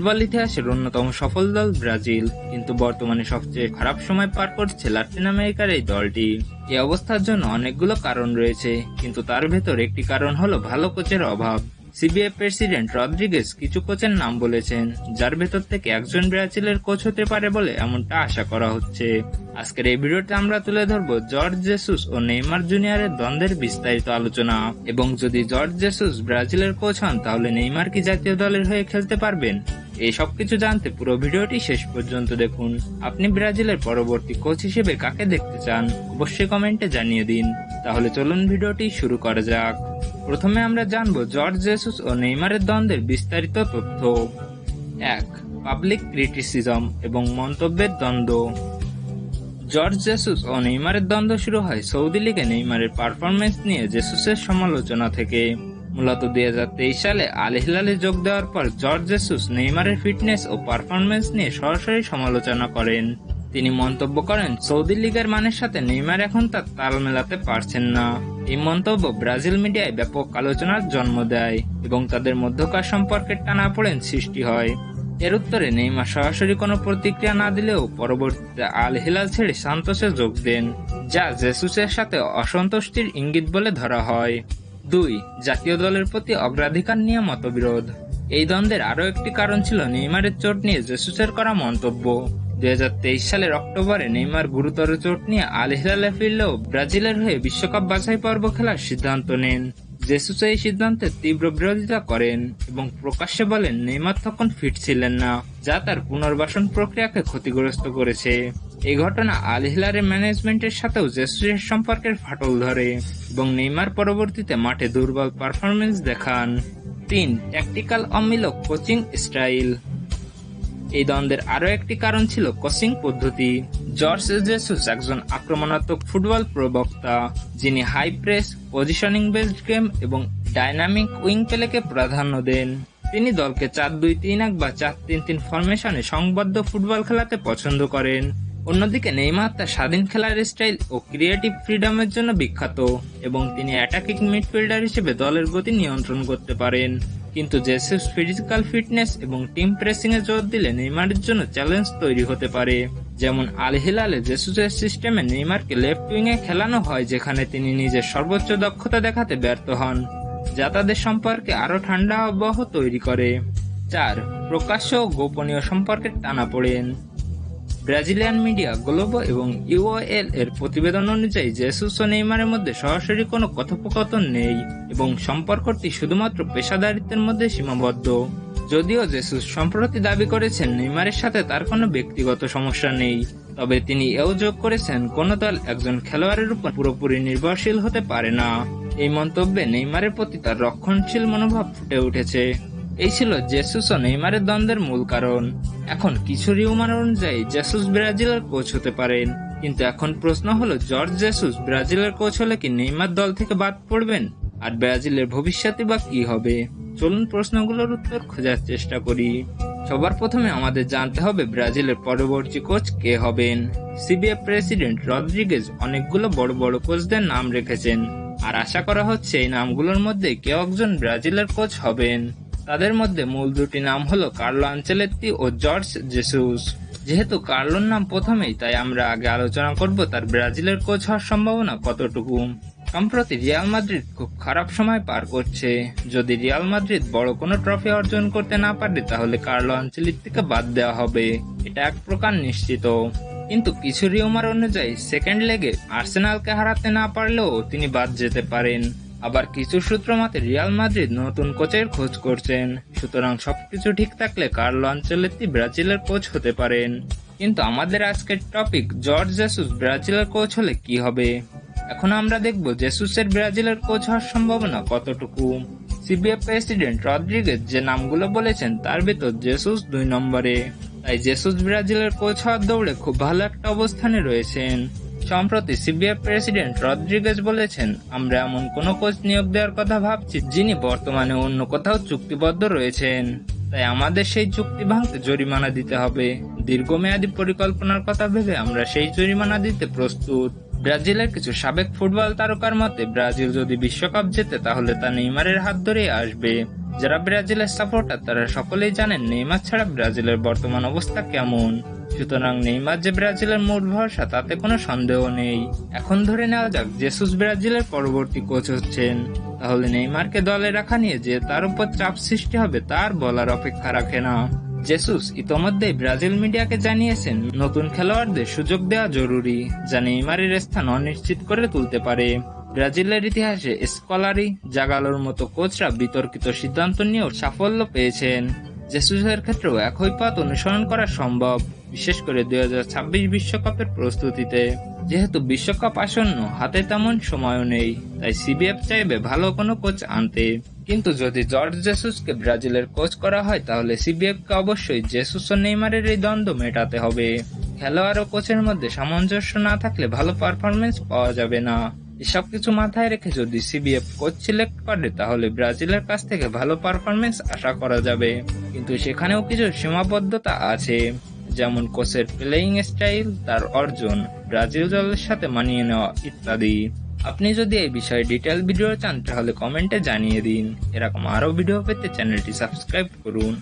Football ইতিহাসের অন্যতম সফল দল ব্রাজিল, কিন্তু বর্তমানে সবচেয়ে খারাপ সময় পার করছে লাতিন আমেরিকার এই দলটি। এই অবস্থার জন্য অনেকগুলো কারণ রয়েছে, কিন্তু তার ভেতর একটি কারণ হলো ভালো কোচের অভাব। সিবিএ প্রেসিডেন্ট রদ্রিগেজ কিছু কোচের নাম বলেছেন, যার ভেতর থেকে একজন ব্রাজিলের কোচ হতে পারে বলে এমনটা আশা করা হচ্ছে। আজকের এই ভিডিওতে আমরা তুলে ধরবো জর্জ জেসুস ও নেইমার জুনিয়রের দ্বন্দ্বের বিস্তারিত আলোচনা, এবং যদি জর্জ জেসুস ব্রাজিলের কোচ হন তাহলে নেইমার কি জাতীয় দলের হয়ে খেলতে পারবেন? এই সবকিছু জানতে পুরো ভিডিওটি শেষ পর্যন্ত দেখুন। আপনি ব্রাজিলের পরবর্তী কোচ হিসেবে কাকে দেখতে চান অবশ্যই কমেন্টে জানিয়ে দিন। তাহলে চলুন ভিডিওটি শুরু করা যাক। প্রথমে আমরা জানবো জর্জ জেসুস ও নেইমারের দ্বন্দ্বের বিস্তারিত তথ্য। 1. পাবলিক ক্রিটিসিজম এবং মন্তব্যের দ্বন্দ্ব। জর্জ জেসুস ও নেইমারের দ্বন্দ্ব শুরু হয় সৌদি লিগে নেইমারের পারফরমেন্স নিয়ে জেসুসের সমালোচনা থেকে। মূলত 2023 সালে আল হিলালে যোগ দেওয়ার পর জর্জ জেসুস নেইমারের ফিটনেস ও পারফরমেন্স নিয়ে সরাসরি সমালোচনা করেন। তিনি মন্তব্য করেন, সৌদি লিগের মানের সাথে নেইমার এখন তার তাল মেলাতে পারছেন না। এই মন্তব্য ব্রাজিল মিডিয়ায় ব্যাপক আলোচনার জন্ম দেয় এবং তাদের মধ্যকার সম্পর্কের টানাপোড়েন সৃষ্টি হয়। এর উত্তরে নেইমার সরাসরি কোনো প্রতিক্রিয়া না দিলেও পরবর্তীতে আল হিলাল ছেড়ে সান্তোসে যোগ দেন, যা জেসুসের সাথে অসন্তুষ্টির ইঙ্গিত বলে ধরা হয়। 2. জাতীয় দলের প্রতি অগ্রাধিকার নিয়ে মতবিরোধ। এই দ্বন্দ্বের আরও একটি কারণ ছিল নেইমারের চোট নিয়ে জেসুসের করা মন্তব্য। 2023 সালের অক্টোবরে নেইমার গুরুতর চোট নিয়ে আল হিলালে ফিরলেও ব্রাজিলের হয়ে বিশ্বকাপ বাছাই পর্ব খেলার সিদ্ধান্ত নেন। জেসুস এই সিদ্ধান্তের তীব্র বিরোধিতা করেন এবং প্রকাশ্যে বলেন নেইমার তখন ফিট ছিলেন না, যা তার পুনর্বাসন প্রক্রিয়াকে ক্ষতিগ্রস্ত করেছে। এই ঘটনা আল হিলালের ম্যানেজমেন্টের সাথেও জেসুসের সম্পর্কের ফাটল ধরে এবং নেইমার পরবর্তীতে মাঠে দুর্বল পারফরমেন্স দেখান। 3. ট্যাকটিক্যাল অমিল কোচিং স্টাইল। এই দ্বন্দ্বের আরও একটি কারণ ছিল কোচিং পদ্ধতি। জর্জ জেসুস একজন আক্রমণাত্মক ফুটবল প্রবক্তা, যিনি high press, positioning based game এবং ডাইনামিক উইং প্লেকে প্রাধান্য দেন। তিনি দলকে 4-2-3-1 বা 4-3-3 ফরমেশনে সংবদ্ধ ফুটবল খেলাতে পছন্দ করেন। অন্যদিকে নেইমার তার স্বাধীন খেলার স্টাইল ও ক্রিয়েটিভ ফ্রিডমের জন্য বিখ্যাত এবং তিনি অ্যাটাকিং মিডফিল্ডার হিসেবে দলের গতি নিয়ন্ত্রণ করতে পারেন। কিন্তু জেসুস ফিজিক্যাল ফিটনেস এবং টিম প্রেসিং এ জোর দিলে নেইমারের জন্য চ্যালেঞ্জ তৈরি হতে পারে। যেমন আল হিলালে জেসুসের সিস্টেমে নেইমারকে লেফট উইং এ খেলানো হয়, যেখানে তিনি নিজের সর্বোচ্চ দক্ষতা দেখাতে ব্যর্থ হন, যা তাদের সম্পর্কে আরো ঠান্ডা আবহাওয়া তৈরি করে। 4. প্রকাশ্য ও গোপনীয় সম্পর্কের টানাপোড়েন। ব্রাজিলিয়ান মিডিয়া গ্লোবো এবং ইউওএল এর প্রতিবেদন অনুযায়ী জেসুস ও নেইমারের মধ্যে সরাসরি কোনো কথোপকথন নেই এবং সম্পর্কটি শুধুমাত্র পেশাদারিত্বের মধ্যে সীমাবদ্ধ। যদিও জেসুস সম্প্রতি দাবি করেছেন নেইমারের সাথে তার কোনো ব্যক্তিগত সমস্যা নেই, তবে তিনি এও যোগ করেছেন কোনো দল একজন খেলোয়াড়ের উপর পুরোপুরি নির্ভরশীল হতে পারে না। এই মন্তব্যে নেইমারের প্রতি তার রক্ষণশীল মনোভাব ফুটে উঠেছে। এই ছিল জেসুস ও নেইমারের দ্বন্দ্বের মূল কারণ। এখন কিছু রিউমার অনুযায়ী জেসুস ব্রাজিলের কোচ হতে পারেন, কিন্তু এখন প্রশ্ন হলো জর্জ জেসুস ব্রাজিলের কোচ হলে কি নেইমার দল থেকে বাদ পড়বেন, আর ব্রাজিলের ভবিষ্যতে বা কি হবে? চলুন প্রশ্নগুলোর উত্তর খোঁজার চেষ্টা করি। সবার প্রথমে আমাদের জানতে হবে ব্রাজিলের পরবর্তী কোচ কে হবেন। সিবিএ প্রেসিডেন্ট রদ্রিগেজ অনেকগুলো বড় বড় কোচদের নাম রেখেছেন, আর আশা করা হচ্ছে এই নামগুলোর মধ্যে কেউ একজন ব্রাজিলের কোচ হবেন। তাদের মধ্যে মূল দুটি নাম হলো কার্লো আনচেলত্তি ও জর্জ জেসুস। যেহেতু কার্লোর নাম প্রথমেই, তাই আমরা আগে আলোচনা করব তার ব্রাজিলের কোচ হওয়ার সম্ভাবনা কতটুকু। সম্প্রতি রিয়াল মাদ্রিদ খুব খারাপ সময় পার করছে। যদি রিয়াল মাদ্রিদ বড় কোনো ট্রফি অর্জন করতে না পারে তাহলে কার্লো আনচেলত্তিকে বাদ দেওয়া হবে, এটা এক প্রকার নিশ্চিত। কিন্তু কিছু রিউমার অনুযায়ী সেকেন্ড লেগে আর্সেনালকে হারাতে না পারলেও তিনি বাদ যেতে পারেন। আবার কিছু সূত্র মতে রিয়াল মাদ্রিদ নতুন কোচের খোঁজ করছেন। সুতরাং সবকিছু ঠিক থাকলে কার্লো আনচেলত্তি ব্রাজিলের কোচ হতে পারেন। কিন্তু আমাদের আজকের টপিক জর্জ জেসুস ব্রাজিলের কোচ হলে কি হবে। এখন আমরা দেখব জেসুসের ব্রাজিলের কোচ হওয়ার সম্ভাবনা কতটুকু। সিবিএ প্রেসিডেন্ট রদ্রিগেজ যে নামগুলো বলেছেন তার ভিতর জেসুস 2 নম্বরে, তাই জেসুস ব্রাজিলের কোচ হওয়ার দৌড়ে খুব ভালো একটা অবস্থানে রয়েছেন। সম্প্রতি সিবিএ প্রেসিডেন্ট রদ্রিগেজ বলেছেন, আমরা এমন কোন কোচ নিয়োগ দেওয়ার কথা ভাবছি যিনি বর্তমানে অন্য কোথাও চুক্তিবদ্ধ রয়েছেন, তাই আমাদের সেই চুক্তি ভাঙতে জরিমানা দিতে হবে। দীর্ঘমেয়াদী পরিকল্পনার কথা ভেবে আমরা সেই জরিমানা দিতে প্রস্তুত। ব্রাজিলের কিছু সাবেক ফুটবল তারকার মতে ব্রাজিল যদি বিশ্বকাপ জেতে তাহলে তা নেইমারের হাত ধরেই আসবে। যারা ব্রাজিলের সাপোর্টার তারা সকলেই জানেন নেইমার ছাড়া ব্রাজিলের বর্তমান অবস্থা কেমন। সুতরাং নেইমার যে ব্রাজিলের মূল ভরসা তাতে কোনো সন্দেহ নেই। এখন ধরে নেওয়া যাক জেসুস ব্রাজিলের পরবর্তী কোচ হচ্ছেন, তাহলে নেইমারকে দলে রাখা নিয়ে যে তার উপর চাপ সৃষ্টি হবে তার বলার অপেক্ষা রাখে না। জেসুস ইতোমধ্যেই ব্রাজিল মিডিয়াকে জানিয়েছেন নতুন খেলোয়াড়দের সুযোগ দেওয়া জরুরি, যা নেইমারের স্থান অনিশ্চিত করে তুলতে পারে। ব্রাজিলের ইতিহাসে স্কলারি, জাগালোর মতো কোচরা বিতর্কিত সিদ্ধান্ত নিয়েও সাফল্য পেয়েছেন। জেসুসের ক্ষেত্রেও একই পথ অনুসরণ করা সম্ভব, বিশেষ করে 2026 বিশ্বকাপের প্রস্তুতিতে। যেহেতু বিশ্বকাপ আসন্ন, হাতে তেমন সময়ও নেই, তাই সিবিএফ চাইবে ভালো কোনো কোচ আনতে। কিন্তু যদি জর্জ জেসুসকে ব্রাজিলের কোচ করা হয় তাহলে সিবিএফকে অবশ্যই জেসুস ও নেইমারের এই দ্বন্দ্ব মেটাতে হবে। খেলোয়াড় ও কোচের মধ্যে সামঞ্জস্য না থাকলে ভালো পারফরমেন্স পাওয়া যাবে না। এসব কিছু মাথায় রেখে যদি সিবিএফ কোচ সিলেক্ট করে তাহলে ব্রাজিলের কাছ থেকে ভালো পারফরমেন্স আশা করা যাবে, কিন্তু সেখানেও কিছু সীমাবদ্ধতা আছে, যেমন কোচের প্লেয়িং স্টাইল, তার অর্জন, ব্রাজিল দলের সাথে মানিয়ে নেওয়া ইত্যাদি। আপনি যদি এই বিষয়ে ডিটেল ভিডিও চান তাহলে কমেন্টে জানিয়ে দিন। এরকম আরো ভিডিও পেতে চ্যানেলটি সাবস্ক্রাইব করুন।